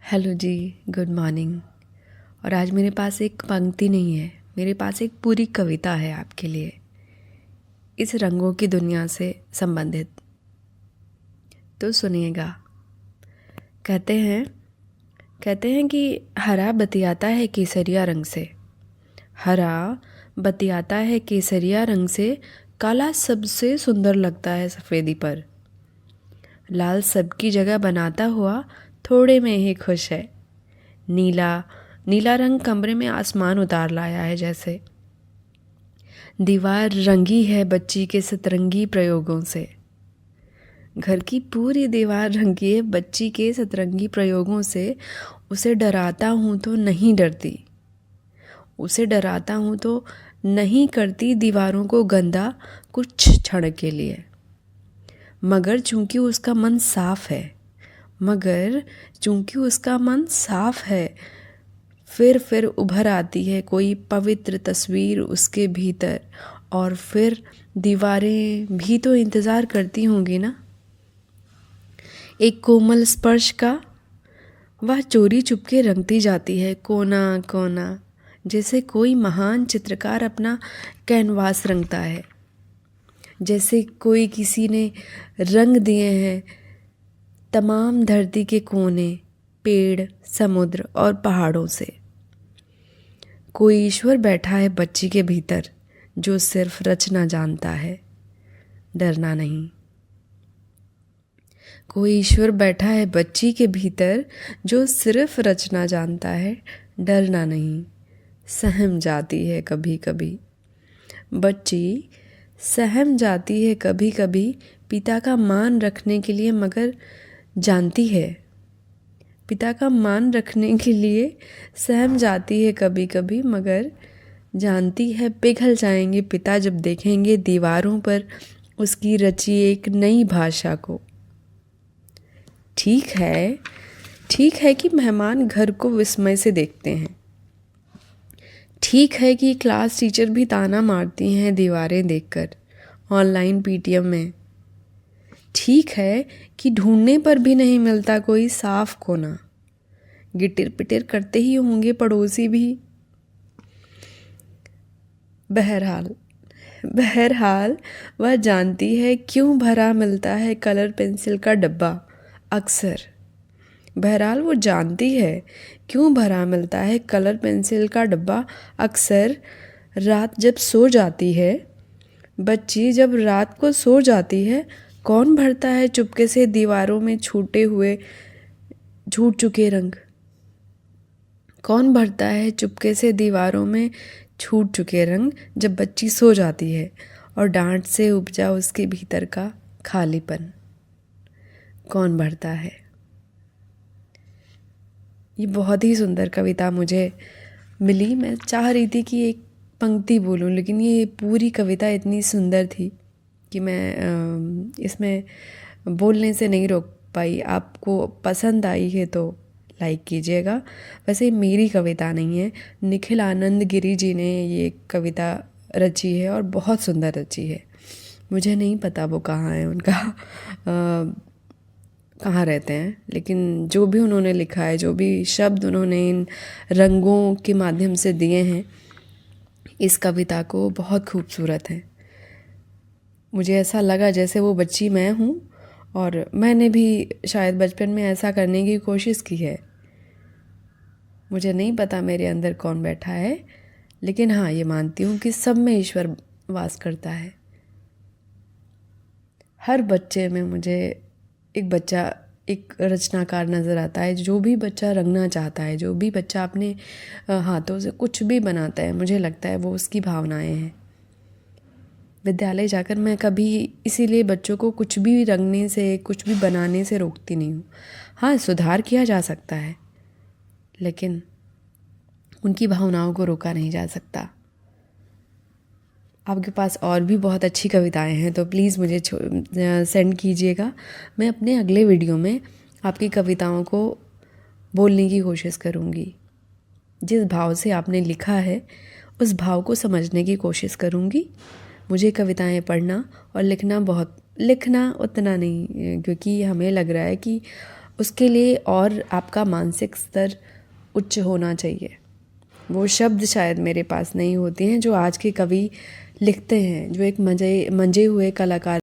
Hello जी, good morning. और आज मेरे पास एक पंक्ति नहीं है, मेरे पास एक पूरी कविता है आपके लिए, इस रंगों की दुनिया से संबंधित। तो सुनिएगा। कहते हैं कि हरा बतियाता है केसरिया रंग से, हरा बतियाता है केसरिया रंग से, काला सबसे सुंदर लगता है सफ़ेदी पर। लाल सबकी जगह बनाता हुआ थोड़े में ही खुश है। नीला नीला रंग कमरे में आसमान उतार लाया है जैसे। दीवार रंगी है बच्ची के सतरंगी प्रयोगों से। घर की पूरी दीवार रंगी है बच्ची के सतरंगी प्रयोगों से। उसे डराता हूँ तो नहीं डरती, उसे डराता हूँ तो नहीं करती दीवारों को गंदा कुछ क्षण के लिए। मगर चूंकि उसका मन साफ है, मगर चूंकि उसका मन साफ है, फिर उभर आती है कोई पवित्र तस्वीर उसके भीतर। और फिर दीवारें भी तो इंतज़ार करती होंगी ना, एक कोमल स्पर्श का। वह चोरी चुपके रंगती जाती है कोना कोना, जैसे कोई महान चित्रकार अपना कैनवास रंगता है, जैसे कोई किसी ने रंग दिए हैं तमाम धरती के कोने, पेड़, समुद्र और पहाड़ों से। कोई ईश्वर बैठा है बच्ची के भीतर, जो सिर्फ रचना जानता है, डरना नहीं। कोई ईश्वर बैठा है बच्ची के भीतर, जो सिर्फ रचना जानता है, डरना नहीं। सहम जाती है कभी कभी बच्ची, सहम जाती है कभी कभी पिता का मान रखने के लिए, मगर जानती है पिता का मान रखने के लिए सहम जाती है कभी कभी, मगर जानती है पिघल जाएंगे पिता जब देखेंगे दीवारों पर उसकी रची एक नई भाषा को। ठीक है कि मेहमान घर को विस्मय से देखते हैं, ठीक है कि क्लास टीचर भी ताना मारती हैं दीवारें देखकर ऑनलाइन पीटीएम में। ठीक है कि ढूंढने पर भी नहीं मिलता कोई साफ कोना, गिटिर पिटिर करते ही होंगे पड़ोसी भी। बहरहाल वह जानती है क्यों भरा मिलता है कलर पेंसिल का डब्बा अक्सर। बहरहाल वो जानती है क्यों भरा मिलता है कलर पेंसिल का डब्बा अक्सर। रात जब सो जाती है बच्ची, जब रात को सो जाती है, कौन भरता है चुपके से दीवारों में छूट चुके रंग। कौन भरता है चुपके से दीवारों में छूट चुके रंग, जब बच्ची सो जाती है और डांट से उपजा उसके भीतर का खालीपन कौन भरता है। ये बहुत ही सुंदर कविता मुझे मिली। मैं चाह रही थी कि एक पंक्ति बोलूं, लेकिन ये पूरी कविता इतनी सुंदर थी कि मैं इसमें बोलने से नहीं रोक पाई। आपको पसंद आई है तो लाइक कीजिएगा। वैसे मेरी कविता नहीं है, निखिल आनंद गिरी जी ने ये कविता रची है और बहुत सुंदर रची है। मुझे नहीं पता वो कहाँ है, उनका कहाँ रहते हैं, लेकिन जो भी उन्होंने लिखा है, जो भी शब्द उन्होंने इन रंगों के माध्यम से दिए हैं इस कविता को, बहुत खूबसूरत है। मुझे ऐसा लगा जैसे वो बच्ची मैं हूँ और मैंने भी शायद बचपन में ऐसा करने की कोशिश की है। मुझे नहीं पता मेरे अंदर कौन बैठा है, लेकिन हाँ ये मानती हूँ कि सब में ईश्वर वास करता है। हर बच्चे में मुझे एक रचनाकार नज़र आता है। जो भी बच्चा रंगना चाहता है, जो भी बच्चा अपने हाथों से कुछ भी बनाता है, मुझे लगता है वो उसकी भावनाएं हैं। विद्यालय जाकर मैं कभी इसीलिए बच्चों को कुछ भी रंगने से, कुछ भी बनाने से रोकती नहीं हूँ। हाँ, सुधार किया जा सकता है, लेकिन उनकी भावनाओं को रोका नहीं जा सकता। आपके पास और भी बहुत अच्छी कविताएं हैं तो प्लीज़ मुझे सेंड कीजिएगा। मैं अपने अगले वीडियो में आपकी कविताओं को बोलने की कोशिश करूँगी। जिस भाव से आपने लिखा है उस भाव को समझने की कोशिश करूँगी। मुझे कविताएं पढ़ना और लिखना उतना नहीं, क्योंकि हमें लग रहा है कि उसके लिए और आपका मानसिक स्तर उच्च होना चाहिए। वो शब्द शायद मेरे पास नहीं होते हैं जो आज के कवि लिखते हैं, जो एक मंजे हुए कलाकार